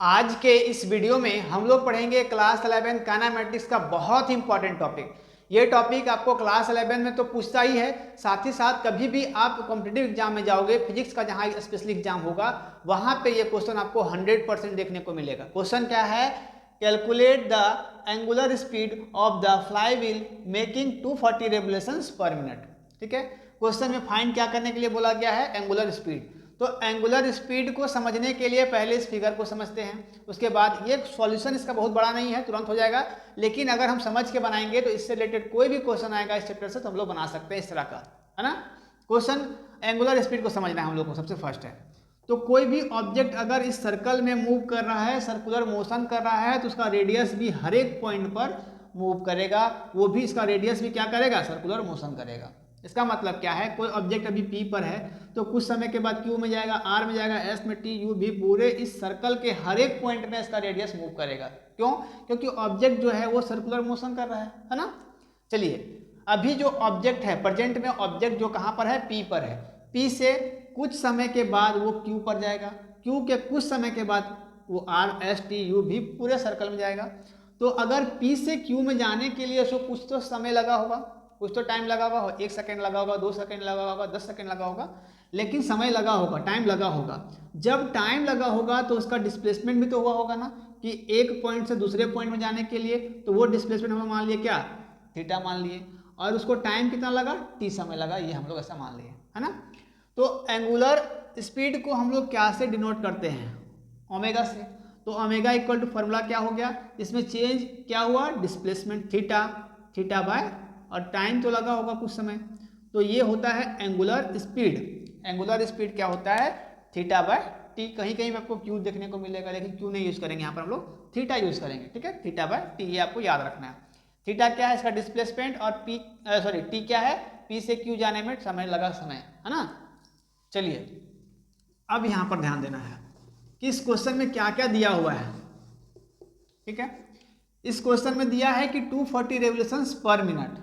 आज के इस वीडियो में हम लोग पढ़ेंगे क्लास 11 काइनेमेटिक्स का बहुत ही इंपॉर्टेंट टॉपिक। ये टॉपिक आपको क्लास 11 में तो पूछता ही है, साथ ही साथ कभी भी आप कॉम्पिटिटिव एग्जाम में जाओगे, फिजिक्स का जहाँ स्पेशली एग्जाम होगा वहाँ पे ये क्वेश्चन आपको 100% देखने को मिलेगा। क्वेश्चन क्या है? Calculate the angular speed of the fly wheel making 240 revolutions पर मिनट। ठीक है, क्वेश्चन में फाइंड क्या करने के लिए बोला गया है? Angular speed. तो एंगुलर स्पीड को समझने के लिए पहले इस फिगर को समझते हैं, उसके बाद ये सॉल्यूशन इसका बहुत बड़ा नहीं है, तुरंत हो जाएगा, लेकिन अगर हम समझ के बनाएंगे तो इससे रिलेटेड कोई भी क्वेश्चन आएगा इस चैप्टर से तो हम लोग बना सकते हैं इस तरह का, है ना। क्वेश्चन एंगुलर स्पीड को समझना है हम लोग को सबसे फर्स्ट है। तो कोई भी ऑब्जेक्ट अगर इस सर्कल में मूव कर रहा है, सर्कुलर मोशन कर रहा है, तो उसका रेडियस भी हर एक पॉइंट पर मूव करेगा, वो भी इसका रेडियस भी क्या करेगा? सर्कुलर मोशन करेगा। इसका मतलब क्या है? कोई ऑब्जेक्ट अभी P पर है तो कुछ समय के बाद Q में जाएगा, R में जाएगा, S में, T, U भी, पूरे इस सर्कल के हर एक पॉइंट में इसका रेडियस मूव करेगा। क्यों? क्योंकि ऑब्जेक्ट जो है वो सर्कुलर मोशन कर रहा है ना। चलिए, अभी जो ऑब्जेक्ट है प्रेजेंट में, ऑब्जेक्ट जो कहाँ पर है? P पर है। P से कुछ समय के बाद वो Q पर जाएगा, Q के कुछ समय के बाद वो R, S, T, U भी पूरे सर्कल में जाएगा। तो अगर P से Q में जाने के लिए उसको कुछ तो समय लगा होगा, कुछ तो टाइम लगा होगा, 1 सेकेंड लगा होगा, 2 सेकेंड लगा होगा, 10 सेकेंड लगा होगा, लेकिन समय लगा होगा, टाइम लगा होगा। जब टाइम लगा होगा तो उसका डिस्प्लेसमेंट भी तो हुआ होगा ना, कि एक पॉइंट से दूसरे पॉइंट में जाने के लिए, तो वो डिस्प्लेसमेंट हम मान लिए क्या? थीटा मान लिए, और उसको टाइम कितना लगा? टी समय लगा, ये हम लोग ऐसा मान लिए, है ना। तो एंगुलर स्पीड को हम लोग क्या से डिनोट करते हैं? ओमेगा से। तो ओमेगा इक्वल टू फॉर्मूला क्या हो गया? इसमें चेंज क्या हुआ? डिस्प्लेसमेंट थीटा, थीटा बाय, और टाइम तो लगा होगा कुछ समय, तो ये होता है एंगुलर स्पीड। एंगुलर स्पीड क्या होता है? Theta by T. कहीं कहीं आपको क्यू देखने को मिलेगा, लेकिन क्यू नहीं यूज करेंगे, यहाँ पर हम लोग थीटा यूज करेंगे। ठीक है, थीटा बाय टी, ये आपको याद रखना है। थीटा क्या है? इसका डिस्प्लेसमेंट, और पी टी क्या है? पी से क्यू जाने में समय लगा, समय, है ना। चलिए, अब यहाँ पर ध्यान देना है कि इस क्वेश्चन में क्या क्या दिया हुआ है। ठीक है, इस क्वेश्चन में दिया है कि 240 रेवोल्यूशंस पर मिनट,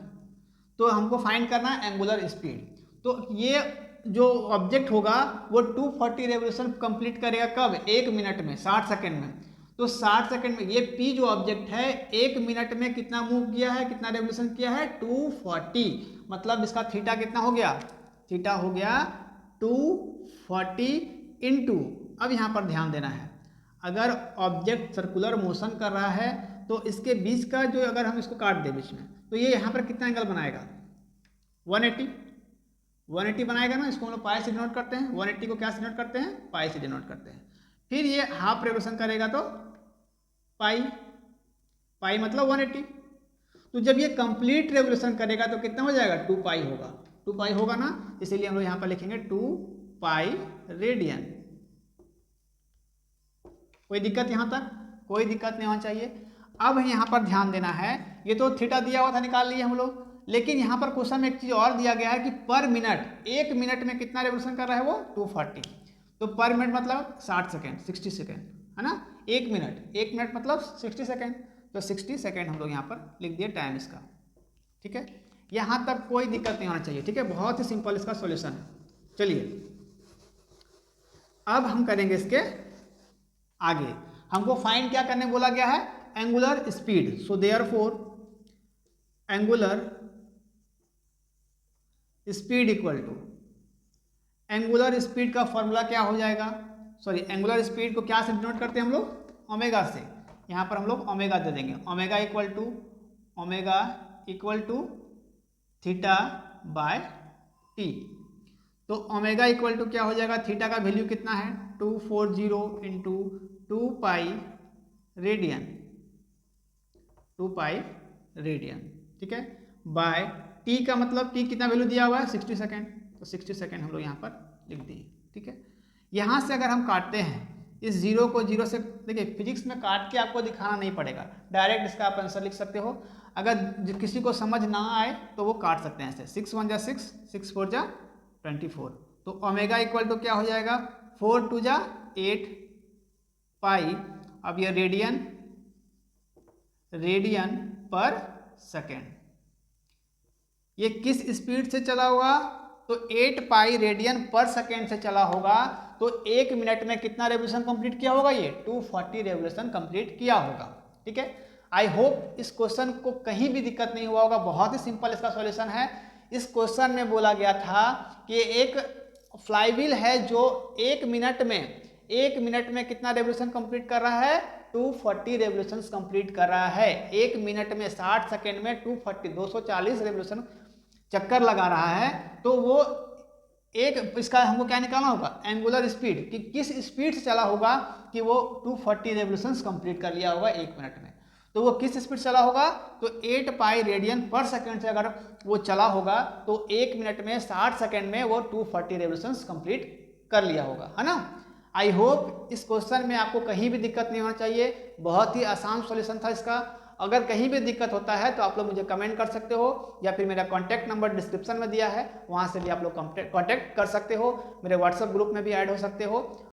तो हमको फाइंड करना है एंगुलर स्पीड। तो ये जो ऑब्जेक्ट होगा वो 240 रेवोल्यूशन कंप्लीट करेगा कब? 1 मिनट में, 60 सेकेंड में। तो 60 सेकेंड में ये P जो ऑब्जेक्ट है 1 मिनट में कितना मूव किया है, कितना रेवोल्यूशन किया है? 240। मतलब इसका थीटा कितना हो गया? थीटा हो गया 240 इंटू, अब यहाँ पर ध्यान देना है, अगर ऑब्जेक्ट सर्कुलर मोशन कर रहा है तो इसके बीच का जो, अगर हम इसको काट दें बीच में, तो ये यहाँ पर कितना एंगल बनाएगा? 180 बनाएगा ना। इसको हम लोग पाई से डिनोट करते हैं, 180 को क्या से डिनोट करते हैं? पाई से डिनोट करते हैं। फिर ये हाफ रेवोल्यूशन करेगा तो पाई, पाई मतलब 180। तो जब ये कंप्लीट रेवोल्यूशन करेगा तो कितना हो जाएगा? 2 पाई होगा, 2 पाई होगा ना, इसीलिए हम लोग यहाँ पर लिखेंगे 2 पाई रेडियन। कोई दिक्कत यहाँ तक? कोई दिक्कत नहीं होना चाहिए। अब यहाँ पर ध्यान देना है, ये तो थीटा दिया हुआ था, निकाल लिए हम लोग, लेकिन यहाँ पर क्वेश्चन में एक चीज और दिया गया है कि पर मिनट, 1 मिनट में कितना रेवोल्यूशन कर रहा है वो? 240। तो पर मिनट मतलब 60 सेकेंड, 60 सेकेंड, है ना। 1 मिनट, 1 मिनट मतलब 60 सेकेंड, तो 60 सेकेंड हम लोग यहाँ पर लिख दिए टाइम इसका। ठीक है, यहाँ तक कोई दिक्कत नहीं होना चाहिए। ठीक है, बहुत ही सिंपल इसका सॉल्यूशन है। चलिए, अब हम करेंगे इसके आगे। हमको फाइंड क्या करने बोला गया है? Angular speed. So therefore angular speed equal to, angular speed का फॉर्मूला क्या हो जाएगा? सॉरी, एंगुलर स्पीड को क्या से डिनोट करते हैं हम लोग? ओमेगा से। यहाँ पर हम लोग ओमेगा दे देंगे, omega equal to theta by t. तो ओमेगा इक्वल टू क्या हो जाएगा? थीटा का वैल्यू कितना है? 240 into 2 pi radian, 2 pi radian. ठीक है, बाय टी का मतलब टी कितना वैल्यू दिया हुआ है? 60 सेकेंड, तो 60 सेकेंड हम लोग यहाँ पर लिख दिए। ठीक है, यहाँ से अगर हम काटते हैं इस जीरो को, जीरो से, देखिए फिजिक्स में काट के आपको दिखाना नहीं पड़ेगा, डायरेक्ट इसका आप आंसर लिख सकते हो। अगर किसी को समझ ना आए तो वो काट सकते हैं ऐसे, 6 1 जा 6, 6 4 जा 24। तो ओमेगा इक्वल टू क्या हो जाएगा? 4 2 जा 8 पाई। अब ये रेडियन, रेडियन पर सेकेंड, ये किस स्पीड से चला हुआ? तो 8 पाई रेडियन पर सेकेंड से चला होगा तो 1 मिनट में कितना रेवोल्यूशन कंप्लीट किया होगा? ये 240 रेवोल्यूशन कंप्लीट किया होगा। ठीक है, आई होप इस क्वेश्चन को कहीं भी दिक्कत नहीं हुआ होगा। बहुत ही सिंपल इसका सॉल्यूशन है। इस क्वेश्चन में बोला गया था कि एक फ्लाईव्हील है जो 1 मिनट में कितना रेवोल्यूशन कंप्लीट कर रहा है? 240 रेवोल्यूशन कंप्लीट कर रहा है। 1 मिनट में 60 सेकेंड में 240 रेवोल्यूशन चक्कर लगा रहा है। तो वो एक इसका हमको क्या निकालना होगा? एंगुलर स्पीड, कि किस स्पीड से चला होगा कि वो 240 रेवोल्यूशंस कंप्लीट कर लिया होगा 1 मिनट में। तो वो किस स्पीड चला होगा? तो 8 पाई रेडियन पर सेकेंड से अगर वो चला होगा तो 1 मिनट में 60 सेकेंड में वो 240 रेवोल्यूशंस कंप्लीट कर लिया होगा, है ना। आई होप इस क्वेश्चन में आपको कहीं भी दिक्कत नहीं होना चाहिए। बहुत ही आसान सॉल्यूशन था इसका। अगर कहीं भी दिक्कत होता है तो आप लोग मुझे कमेंट कर सकते हो, या फिर मेरा कॉन्टैक्ट नंबर डिस्क्रिप्शन में दिया है, वहाँ से भी आप लोग कॉन्टैक्ट कर सकते हो। मेरे व्हाट्सएप ग्रुप में भी ऐड हो सकते हो।